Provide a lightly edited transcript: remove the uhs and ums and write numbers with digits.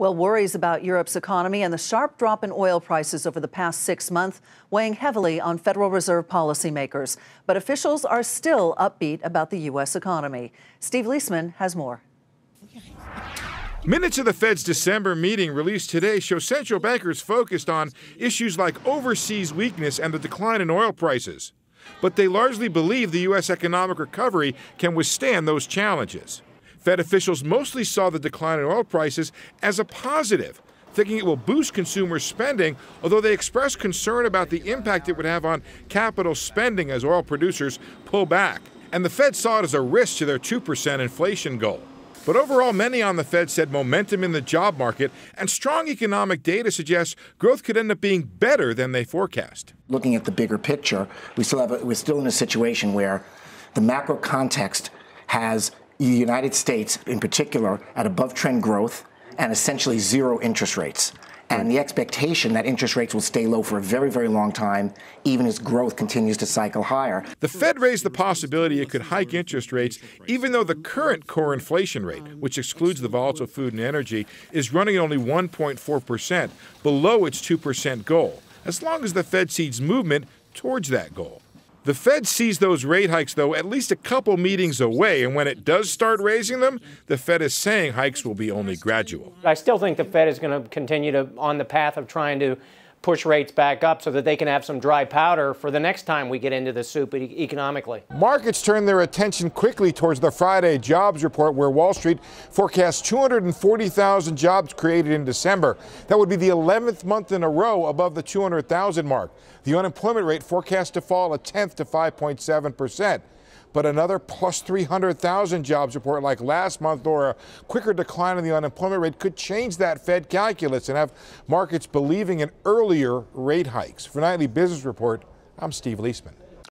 Well, worries about Europe's economy and the sharp drop in oil prices over the past 6 months weighing heavily on Federal Reserve policymakers. But officials are still upbeat about the U.S. economy. Steve Leisman has more. Minutes of the Fed's December meeting released today show central bankers focused on issues like overseas weakness and the decline in oil prices. But they largely believe the U.S. economic recovery can withstand those challenges. Fed officials mostly saw the decline in oil prices as a positive, thinking it will boost consumer spending, although they expressed concern about the impact it would have on capital spending as oil producers pull back. And the Fed saw it as a risk to their 2% inflation goal. But overall, many on the Fed said momentum in the job market and strong economic data suggests growth could end up being better than they forecast. Looking at the bigger picture, we're still in a situation where the macro context has the United States, in particular, at above-trend growth and essentially zero interest rates. And the expectation that interest rates will stay low for a very, very long time, even as growth continues to cycle higher. The Fed raised the possibility it could hike interest rates, even though the current core inflation rate, which excludes the volatile food and energy, is running at only 1.4%, below its 2% goal, as long as the Fed sees movement towards that goal. The Fed sees those rate hikes, though, at least a couple meetings away, and when it does start raising them, the Fed is saying hikes will be only gradual. I still think the Fed is going to continue on the path of trying to push rates back up so that they can have some dry powder for the next time we get into the soup economically. Markets turned their attention quickly towards the Friday jobs report, where Wall Street forecasts 240,000 jobs created in December. That would be the 11th month in a row above the 200,000 mark. The unemployment rate forecast to fall a tenth to 5.7%. But another plus 300,000 jobs report like last month or a quicker decline in the unemployment rate could change that Fed calculus and have markets believing in earlier rate hikes. For Nightly Business Report, I'm Steve Leisman.